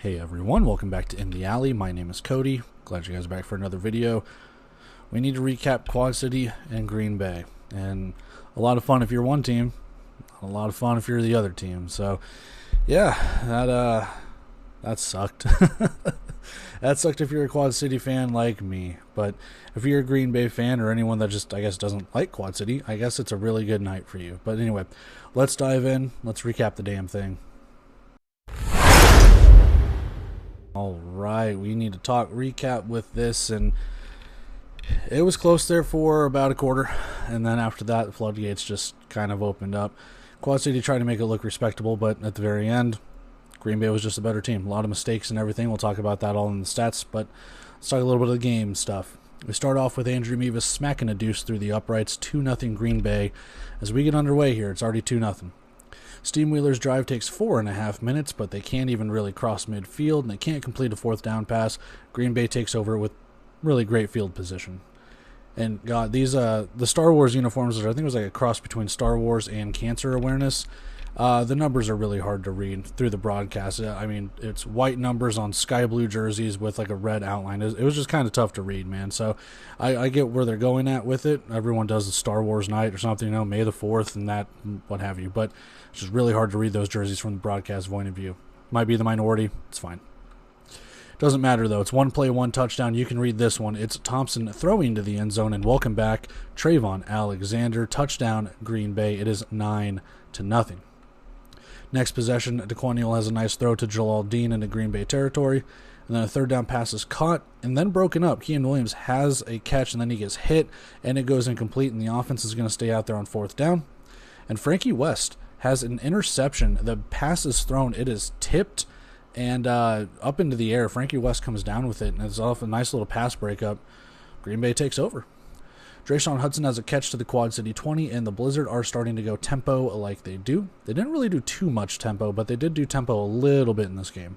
Hey everyone, welcome back to In the Alley. My name is Cody. Glad you guys are back for another video. We need to recap Quad City and Green Bay. And a lot of fun if you're one team, a lot of fun if you're the other team. So, yeah, that sucked. That sucked if you're a Quad City fan like me. But if you're a Green Bay fan or anyone that just, I guess, doesn't like Quad City, I guess it's a really good night for you. But anyway, let's dive in. Let's recap the damn thing. Alright, we need to recap with this, and it was close there for about a quarter, and then after that, the floodgates just kind of opened up. Quad City tried to make it look respectable, but at the very end, Green Bay was just a better team. A lot of mistakes and everything. We'll talk about that all in the stats, but let's talk a little bit of the game stuff. We start off with Andrew Mevis smacking a deuce through the uprights, 2-0 Green Bay. As we get underway here, it's already 2-0. Steamwheelers' drive takes 4.5 minutes, but they can't even really cross midfield, and they can't complete a fourth down pass. Green Bay takes over with really great field position. And God, these the Star Wars uniforms, I think it was like a cross between Star Wars and Cancer Awareness. The numbers are really hard to read through the broadcast. I mean, it's white numbers on sky blue jerseys with like a red outline. It was just kind of tough to read, man. So I get where they're going at with it. Everyone does the Star Wars night or something, May the 4th and that, what have you. But it's just really hard to read those jerseys from the broadcast point of view. Might be the minority. It's fine. Doesn't matter, though. It's one play, one touchdown. You can read this one. It's Thompson throwing to the end zone, and welcome back, Trayvon Alexander. Touchdown, Green Bay. It is 9-0. Next possession, DeQuaniel has a nice throw to Jalal Dean into Green Bay territory. And then a third down pass is caught and then broken up. Kean Williams has a catch, and then he gets hit, and it goes incomplete, and the offense is going to stay out there on fourth down. And Frankie West has an interception. The pass is thrown. It is tipped and up into the air. Frankie West comes down with it, and it's off a nice little pass breakup. Green Bay takes over. Drayshawn Hudson has a catch to the Quad City 20, and the Blizzard are starting to go tempo like they do. They didn't really do too much tempo, but they did do tempo a little bit in this game.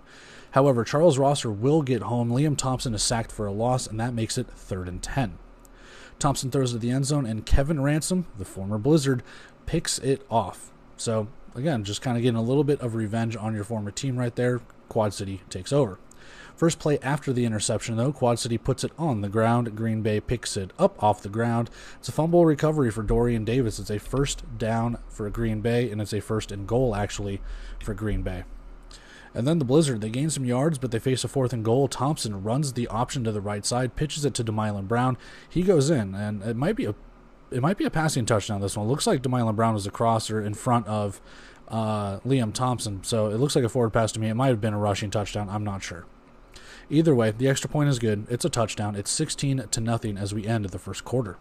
However, Charles Rosser will get home. Liam Thompson is sacked for a loss, and that makes it 3rd and 10. Thompson throws to the end zone, and Kevin Ransom, the former Blizzard, picks it off. So, again, just kind of getting a little bit of revenge on your former team right there. Quad City takes over. First play after the interception, though, Quad City puts it on the ground. Green Bay picks it up off the ground. It's a fumble recovery for Dorian Davis. It's a first down for Green Bay, and it's a 1st and goal, actually, for Green Bay. And then the Blizzard, they gain some yards, but they face a 4th and goal. Thompson runs the option to the right side, pitches it to DeMylan Brown. He goes in, and it might be a passing touchdown, this one. It looks like DeMylan Brown was a crosser in front of Liam Thompson, so it looks like a forward pass to me. It might have been a rushing touchdown. I'm not sure. Either way, the extra point is good. It's a touchdown. It's 16-0 as we end the first quarter.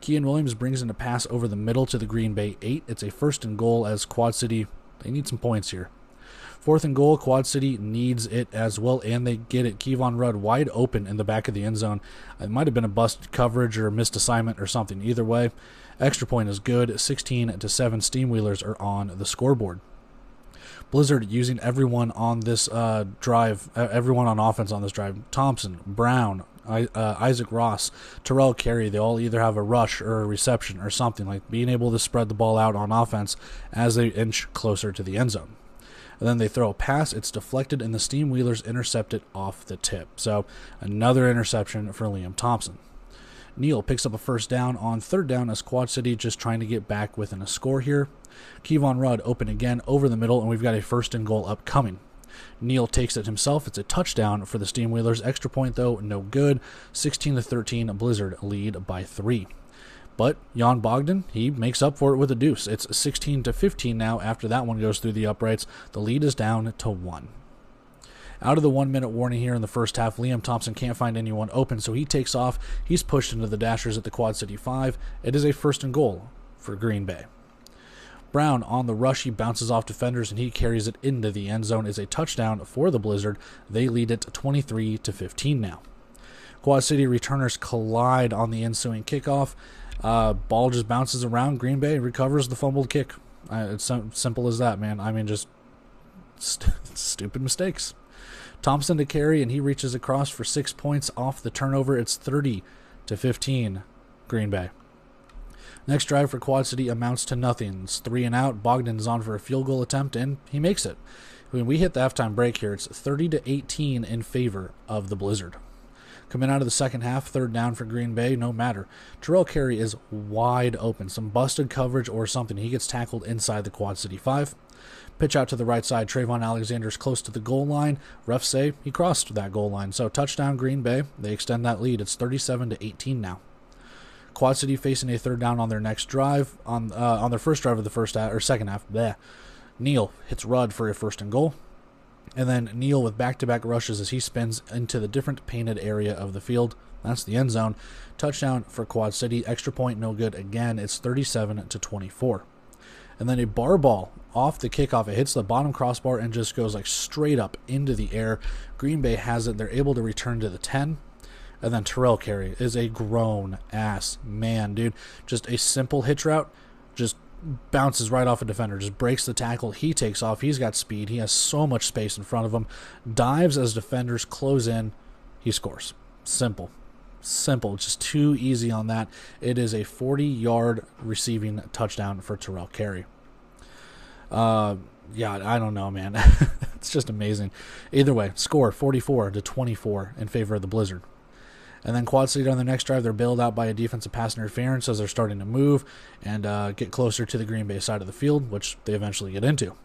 Kean Williams brings in a pass over the middle to the Green Bay 8. It's a 1st and goal as Quad City, they need some points here. 4th and goal, Quad City needs it as well, and they get it. Kevon Rudd wide open in the back of the end zone. It might have been a bust coverage or a missed assignment or something. Either way, extra point is good. 16-7, Steamwheelers are on the scoreboard. Blizzard using everyone on this drive, everyone on offense on this drive. Thompson, Brown, Isaac Ross, Terrell Carey, they all either have a rush or a reception or something, like being able to spread the ball out on offense as they inch closer to the end zone. And then they throw a pass, it's deflected, and the Steamwheelers intercept it off the tip. So another interception for Liam Thompson. Neal picks up a first down on 3rd down as Quad City just trying to get back within a score here. Kevon Rudd open again over the middle, and we've got a 1st and goal upcoming. Neal takes it himself. It's a touchdown for the Steamwheelers. Extra point, though, no good. 16-13, Blizzard lead by 3. But Jan Bogdan, he makes up for it with a deuce. It's 16-15 now after that one goes through the uprights. The lead is down to 1. Out of the 1-minute warning here in the first half, Liam Thompson can't find anyone open, so he takes off. He's pushed into the dashers at the Quad City 5. It is a 1st and goal for Green Bay. Brown on the rush, he bounces off defenders, and he carries it into the end zone. It's a touchdown for the Blizzard. They lead it 23-15 now. Quad City returners collide on the ensuing kickoff. Ball just bounces around. Green Bay recovers the fumbled kick. It's simple as that, man. I mean, just stupid mistakes. Thompson to carry, and he reaches across for 6 points off the turnover. It's 30-15, Green Bay. Next drive for Quad City amounts to nothing. It's 3 and out. Bogdan's on for a field goal attempt, and he makes it. When we hit the halftime break here, it's 30-18 in favor of the Blizzard. Coming out of the second half, third down for Green Bay, no matter. Terrell Carey is wide open. Some busted coverage or something. He gets tackled inside the Quad City 5. Pitch out to the right side. Trayvon Alexander's close to the goal line. Refs say he crossed that goal line. So touchdown Green Bay. They extend that lead. It's 37-18 now. Quad City facing a third down on their next drive. On their first drive of the first half, or second half. Bleh. Neal hits Rudd for a first and goal. And then Neal with back-to-back rushes as he spins into the different painted area of the field. That's the end zone. Touchdown for Quad City. Extra point, no good again. It's 37-24. And then a bar ball off the kickoff. It hits the bottom crossbar and just goes like straight up into the air. Green Bay has it. They're able to return to the 10. And then Terrell Carey is a grown-ass man, dude. Just a simple hitch route. Just bounces right off a defender, just breaks the tackle. He takes off. He's got speed. He has so much space in front of him. Dives as defenders close in. He scores. Simple. Just too easy on that. It is a 40-yard receiving touchdown for Terrell Carey. Yeah, I don't know, man. It's just amazing. Either way, score 44-24 in favor of the Blizzard. And then Quad City on the next drive, they're bailed out by a defensive pass interference as they're starting to move and get closer to the Green Bay side of the field, which they eventually get into.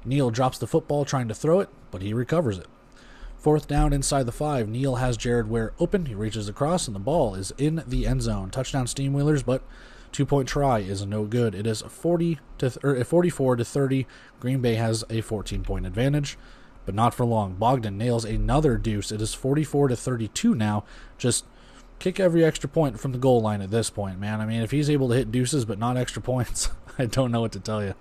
Neal drops the football trying to throw it, but he recovers it. Fourth down inside the 5. Neal has Jared Ware open. He reaches across, and the ball is in the end zone. Touchdown Steamwheelers, but two-point try is no good. It is 44-30. Green Bay has a 14-point advantage. But not for long. Bogdan nails another deuce. It is 44-32 now. Just kick every extra point from the goal line at this point, man. I mean, if he's able to hit deuces but not extra points, I don't know what to tell you.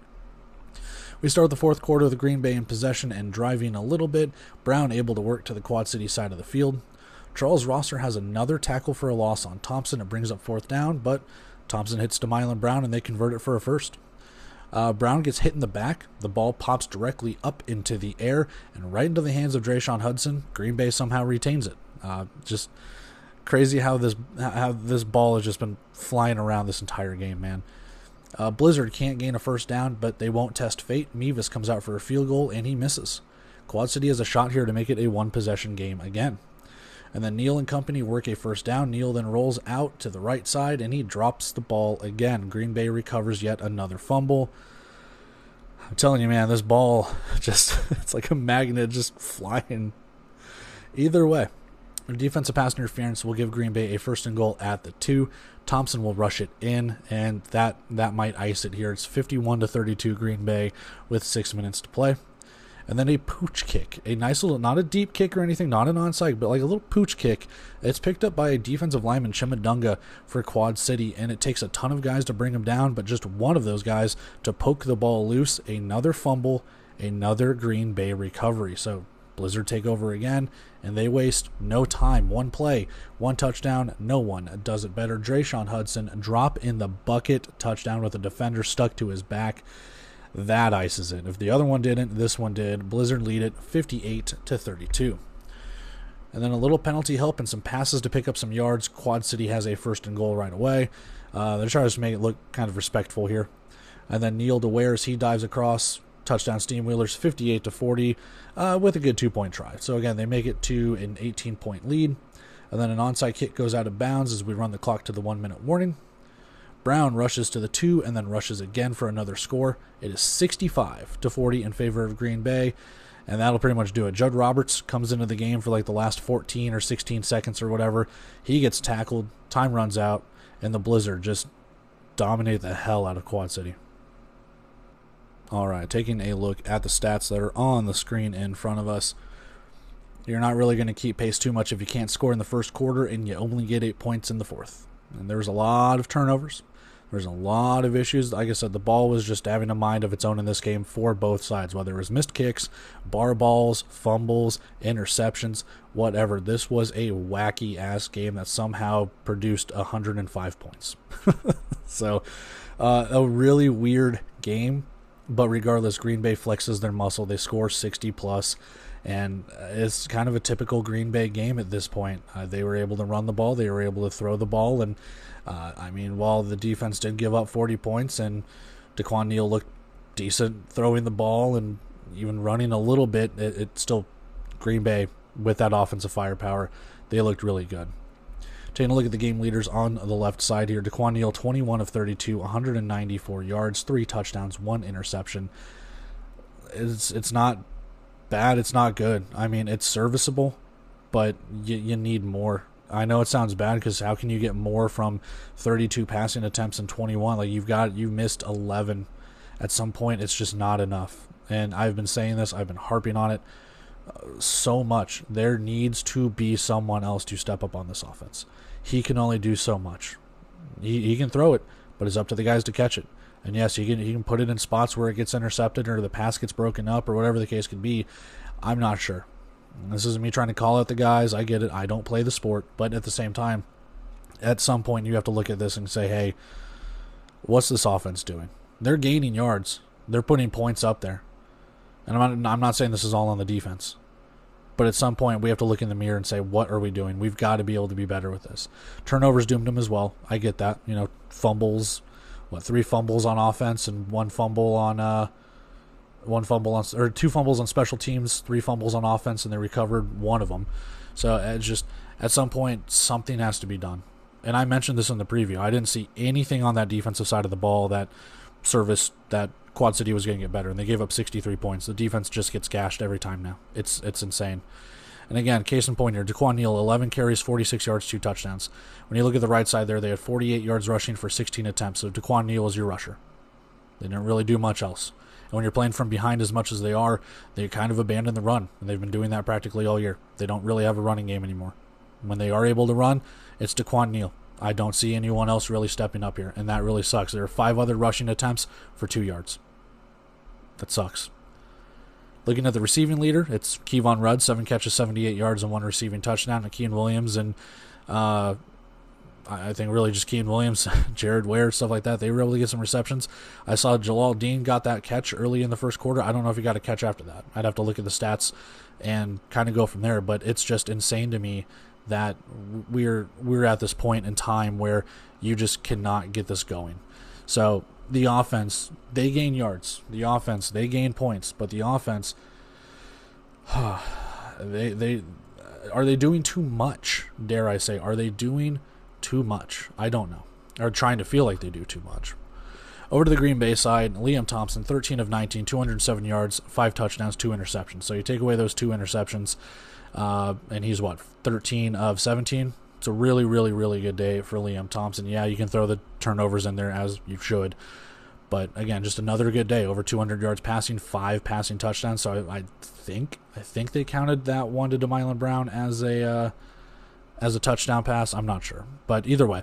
We start the fourth quarter with Green Bay in possession and driving a little bit. Brown able to work to the Quad City side of the field. Charles Rosser has another tackle for a loss on Thompson. It brings up fourth down, but Thompson hits DeMylan Brown and they convert it for a first. Brown gets hit in the back. The ball pops directly up into the air and right into the hands of Drayshawn Hudson. Green Bay somehow retains it. Just crazy how this ball has just been flying around this entire game, man. Blizzard can't gain a first down, but they won't test fate. Mevis comes out for a field goal, and he misses. Quad City has a shot here to make it a one-possession game again. And then Neal and company work a first down. Neal then rolls out to the right side, and he drops the ball again. Green Bay recovers yet another fumble. I'm telling you, man, this ball just, it's like a magnet just flying. Either way, the defensive pass interference will give Green Bay a first and goal at the 2. Thompson will rush it in, and that might ice it here. It's 51-32 Green Bay with 6 minutes to play. And then a pooch kick, a nice little, not a deep kick or anything, not an onside, but like a little pooch kick. It's picked up by a defensive lineman, Chimadunga, for Quad City, and it takes a ton of guys to bring him down, but just one of those guys to poke the ball loose. Another fumble, another Green Bay recovery. So Blizzard take over again, and they waste no time. One play, one touchdown, no one does it better. Drayshawn Hudson drop in the bucket touchdown with a defender stuck to his back. That ices it. If the other one didn't, this one did. Blizzard lead it 58-32. And then a little penalty help and some passes to pick up some yards. Quad City has a first and goal right away. They're trying to make it look kind of respectful here. And then Neal to Ware as he dives across. Touchdown Steamwheelers 58-40 with a good 2-point try. So again, they make it to an 18-point lead. And then an onside kick goes out of bounds as we run the clock to the 1-minute warning. Brown rushes to the 2 and then rushes again for another score. It is 65-40 in favor of Green Bay, and that'll pretty much do it. Judd Roberts comes into the game for like the last 14 or 16 seconds or whatever. He gets tackled, time runs out, and the Blizzard just dominate the hell out of Quad City. All right, taking a look at the stats that are on the screen in front of us. You're not really going to keep pace too much if you can't score in the first quarter and you only get 8 points in the fourth. And there's a lot of turnovers. There's a lot of issues. Like I said, the ball was just having a mind of its own in this game for both sides, whether it was missed kicks, bar balls, fumbles, interceptions, whatever. This was a wacky-ass game that somehow produced 105 points. So, a really weird game, but regardless, Green Bay flexes their muscle. They score 60+, and it's kind of a typical Green Bay game at this point. They were able to run the ball. They were able to throw the ball, and I mean, while the defense did give up 40 points and Daquan Neal looked decent throwing the ball and even running a little bit, it still, Green Bay, with that offensive firepower, they looked really good. Taking a look at the game leaders on the left side here, Daquan Neal, 21 of 32, 194 yards, 3 touchdowns, 1 interception. It's not bad, it's not good. I mean, it's serviceable, but you need more. I know it sounds bad because how can you get more from 32 passing attempts and 21? Like you missed 11. At some point, it's just not enough. And I've been saying this, I've been harping on it so much. There needs to be someone else to step up on this offense. He can only do so much. He can throw it, but it's up to the guys to catch it. And yes, he can put it in spots where it gets intercepted or the pass gets broken up or whatever the case could be. I'm not sure. This isn't me trying to call out the guys. I get it. I don't play the sport. But at the same time, at some point you have to look at this and say, hey, what's this offense doing? They're gaining yards. They're putting points up there. And I'm not saying this is all on the defense. But at some point we have to look in the mirror and say, what are we doing? We've got to be able to be better with this. Turnovers doomed them as well. I get that. Fumbles. 3 fumbles on offense and 2 fumbles on special teams, 3 fumbles on offense, and they recovered 1 of them. So it's just, at some point, something has to be done. And I mentioned this in the preview. I didn't see anything on that defensive side of the ball that serviced that Quad City was going to get better, and they gave up 63 points. The defense just gets gashed every time now. It's insane. And again, case in point here, Daquan Neal, 11 carries, 46 yards, 2 touchdowns. When you look at the right side there, they had 48 yards rushing for 16 attempts. So Daquan Neal is your rusher. They didn't really do much else. And when you're playing from behind as much as they are, they kind of abandon the run. And they've been doing that practically all year. They don't really have a running game anymore. When they are able to run, it's Daquan Neal. I don't see anyone else really stepping up here, and that really sucks. There are 5 other rushing attempts for 2 yards. That sucks. Looking at the receiving leader, it's Kevon Rudd, 7 catches, 78 yards, and 1 receiving touchdown. And Kean Williams and I think really just Kean Williams, Jared Ware, stuff like that. They were able to get some receptions. I saw Jalal Dean got that catch early in the first quarter. I don't know if he got a catch after that. I'd have to look at the stats and kind of go from there. But it's just insane to me that we're at this point in time where you just cannot get this going. So the offense, they gain yards. The offense, they gain points. But the offense, they are they doing too much? Dare I say, are they doing too much? I don't know. Or trying to feel like they do too much. Over to the Green Bay side, Liam Thompson, 13 of 19, 207 yards, 5 touchdowns, 2 interceptions. So you take away those 2 interceptions, and he's 13 of 17. It's a really, really, really good day for Liam Thompson. Yeah, you can throw the turnovers in there as you should. But again, just another good day. Over 200 yards passing, 5 passing touchdowns. So I think they counted that one to DeMylan Brown as a touchdown pass. I'm not sure. But either way,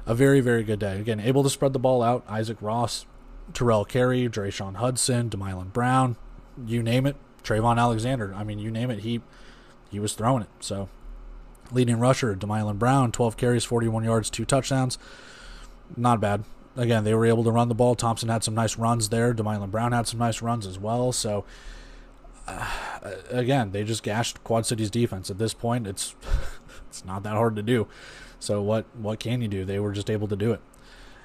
a very, very good day. Again, able to spread the ball out. Isaac Ross, Terrell Carey, Drayshawn Hudson, DeMylan Brown, you name it. Trayvon Alexander. I mean, you name it. He was throwing it. So leading rusher, DeMylan Brown, 12 carries, 41 yards, 2 touchdowns. Not bad. Again, they were able to run the ball. Thompson had some nice runs there. DeMylan Brown had some nice runs as well. So, again, they just gashed Quad City's defense. At this point, it's not that hard to do. So what can you do? They were just able to do it.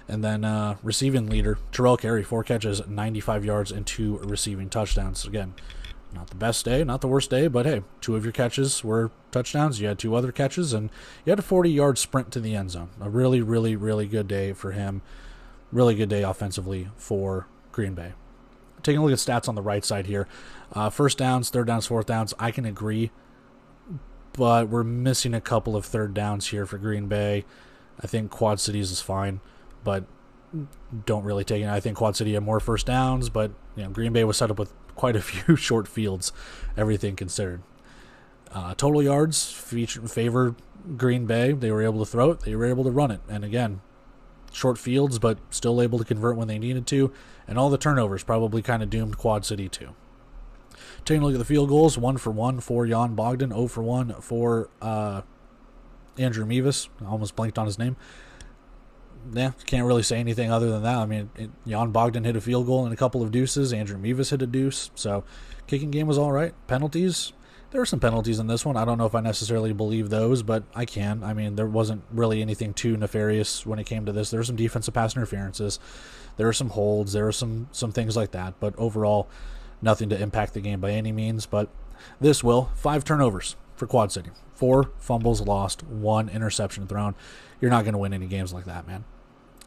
And then receiving leader, Terrell Carey, 4 catches, 95 yards, and 2 receiving touchdowns. Again, not the best day, not the worst day, but hey, 2 of your catches were touchdowns. You had 2 other catches, and you had a 40-yard sprint to the end zone. A really, really, really good day for him. Really good day offensively for Green Bay. Taking a look at stats on the right side here. First downs, third downs, fourth downs, I can agree. But we're missing a couple of third downs here for Green Bay. I think Quad Cities is fine, but don't really take it. I think Quad City had more first downs, but Green Bay was set up with quite a few short fields, everything considered. Total yards favored Green Bay. They were able to throw it. They were able to run it. And again, short fields, but still able to convert when they needed to. And all the turnovers probably kind of doomed Quad City too. Taking a look at the field goals, 1 for 1 for Jan Bogdan, 0 for 1 for Andrew Mevis. I almost blanked on his name. Yeah, can't really say anything other than that. I mean, Jan Bogdan hit a field goal and a couple of deuces. Andrew Mevis hit a deuce. So, kicking game was all right. Penalties, there were some penalties in this one. I don't know if I necessarily believe those, but I can. I mean, there wasn't really anything too nefarious when it came to this. There were some defensive pass interferences. There were some holds. There were some things like that. But overall, Nothing to impact the game by any means, but this will. 5 turnovers for Quad City. 4 fumbles lost, 1 interception thrown. You're not going to win any games like that, man.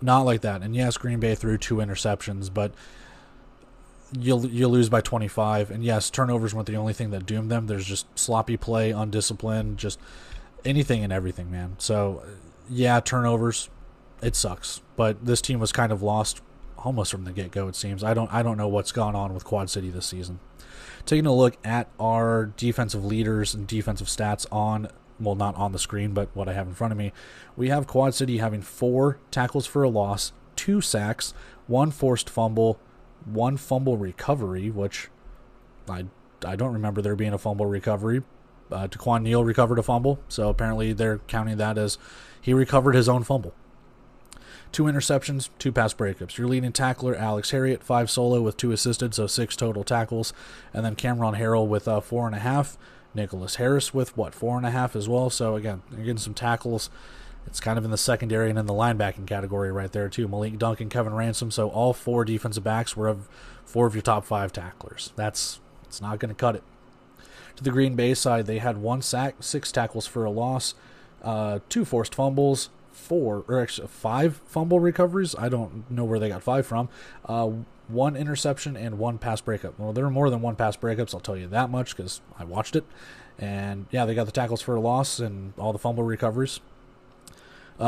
Not like that. And yes, Green Bay threw 2 interceptions, but you'll lose by 25. And yes, turnovers weren't the only thing that doomed them. There's just sloppy play, undisciplined, just anything and everything, man. So, yeah, turnovers, it sucks. But this team was kind of lost almost from the get-go, it seems. I don't know what's gone on with Quad City this season. Taking a look at our defensive leaders and defensive stats on, well, not on the screen, but what I have in front of me, we have Quad City having 4 tackles for a loss, 2 sacks, 1 forced fumble, 1 fumble recovery, which I don't remember there being a fumble recovery. Taquan Neal recovered a fumble, so apparently they're counting that as he recovered his own fumble. 2 interceptions, 2 pass breakups. Your leading tackler, Alex Harriott, 5 solo with 2 assisted, so 6 total tackles. And then Cameron Harrell with 4.5. Nicholas Harris with, 4.5 as well. So, again, you're getting some tackles. It's kind of in the secondary and in the linebacking category right there, too. Malik Duncan, Kevin Ransom. So all 4 defensive backs were of 4 of your top 5 tacklers. It's not going to cut it. To the Green Bay side, they had 1 sack, 6 tackles for a loss, 2 forced fumbles, 5 fumble recoveries. I don't know where they got 5 from. 1 interception and 1 pass breakup. Well, there were more than 1 pass breakups, I'll tell you that much, because I watched it. And, yeah, they got the tackles for a loss and all the fumble recoveries. They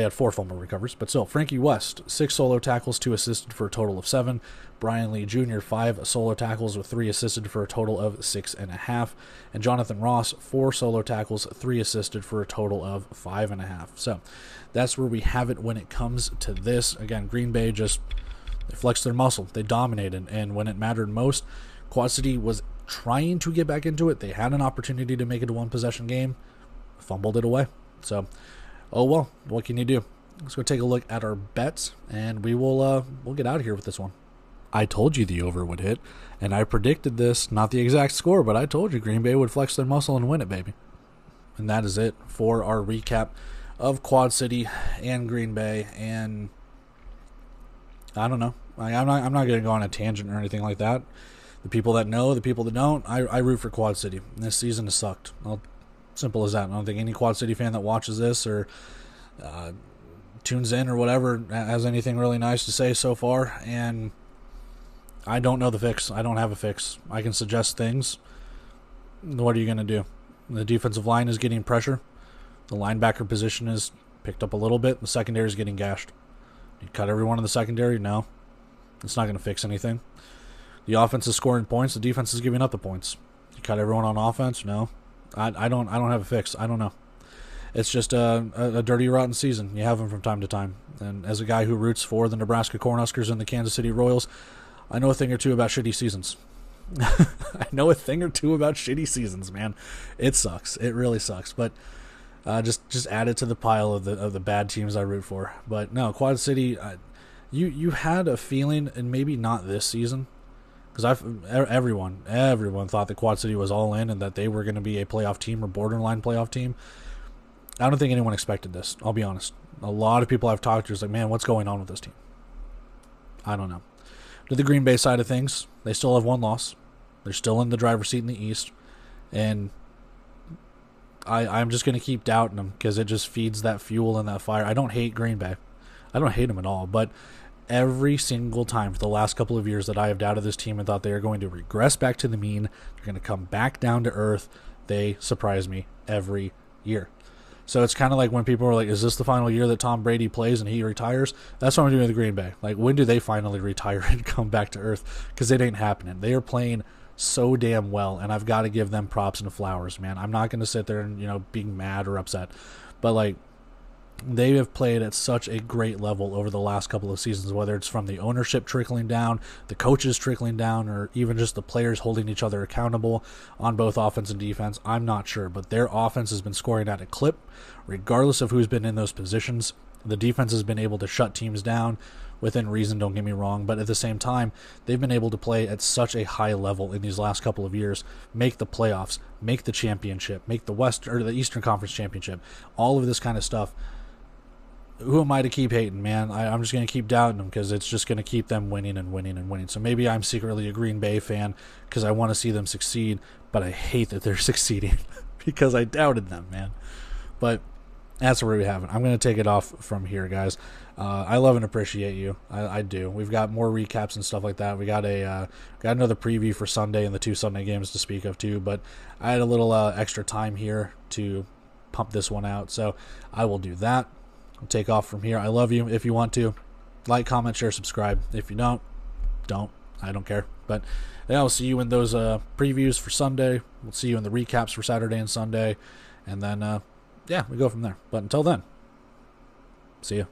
had 4 fumble recoveries, but still, Frankie West, 6 solo tackles, 2 assisted for a total of 7. Brian Lee Jr., 5 solo tackles with 3 assisted for a total of 6.5. And Jonathan Ross, 4 solo tackles, 3 assisted for a total of 5.5. So that's where we have it when it comes to this. Again, Green Bay just they flexed their muscle. They dominated, and when it mattered most, Quad City was trying to get back into it. They had an opportunity to make it a 1-possession game, fumbled it away. So, oh well, what can you do? Let's go take a look at our bets, and we'll get out of here with this one. I told you the over would hit, and I predicted this, not the exact score, but I told you Green Bay would flex their muscle and win it, baby. And that is it for our recap of Quad City and Green Bay. And I don't know. I'm not going to go on a tangent or anything like that. The people that know, the people that don't, I root for Quad City. This season has sucked. Simple as that. I don't think any Quad City fan that watches this or tunes in or whatever has anything really nice to say so far. And I don't know the fix. I don't have a fix. I can suggest things. What are you going to do? The defensive line is getting pressure. The linebacker position is picked up a little bit. The secondary is getting gashed. You cut everyone in the secondary? No. It's not going to fix anything. The offense is scoring points. The defense is giving up the points. You cut everyone on offense? No. I don't have a fix. I don't know. It's just a dirty, rotten season. You have them from time to time. And as a guy who roots for the Nebraska Cornhuskers and the Kansas City Royals, I know a thing or two about shitty seasons. I know a thing or two about shitty seasons, man. It sucks. It really sucks. But just add it to the pile of the bad teams I root for. But no, Quad City, you had a feeling, and maybe not this season, because everyone thought that Quad City was all in and that they were going to be a playoff team or borderline playoff team. I don't think anyone expected this. I'll be honest. A lot of people I've talked to is like, man, what's going on with this team? I don't know. To the Green Bay side of things, they still have 1 loss. They're still in the driver's seat in the East. And I'm just going to keep doubting them because it just feeds that fuel and that fire. I don't hate Green Bay. I don't hate them at all. But every single time for the last couple of years that I have doubted this team and thought they are going to regress back to the mean, they're going to come back down to earth, they surprise me every year. So it's kind of like when people are like, is this the final year that Tom Brady plays and he retires? That's what I'm doing with Green Bay. Like, when do they finally retire and come back to earth? Because it ain't happening. They are playing so damn well, and I've got to give them props and flowers, man. I'm not going to sit there and, being mad or upset. But, like, they have played at such a great level over the last couple of seasons, whether it's from the ownership trickling down, the coaches trickling down, or even just the players holding each other accountable on both offense and defense. I'm not sure, but their offense has been scoring at a clip, regardless of who's been in those positions. The defense has been able to shut teams down within reason, don't get me wrong, but at the same time, they've been able to play at such a high level in these last couple of years, make the playoffs, make the championship, make the Eastern Conference championship, all of this kind of stuff. who am I to keep hating, man? I'm just going to keep doubting them because it's just going to keep them winning and winning and winning. So maybe I'm secretly a Green Bay fan because I want to see them succeed, but I hate that they're succeeding because I doubted them, man. But that's where we have it. I'm going to take it off from here, guys. I love and appreciate you. I do. We've got more recaps and stuff like that. We got got another preview for Sunday and the 2 Sunday games to speak of too. But I had a little extra time here to pump this one out, so I will do that. I'll take off from here. I love you. If you want to, like, comment, share, subscribe. If you don't. I don't care. But yeah, I'll see you in those previews for Sunday. We'll see you in the recaps for Saturday and Sunday. And then, yeah, we go from there. But until then, see you.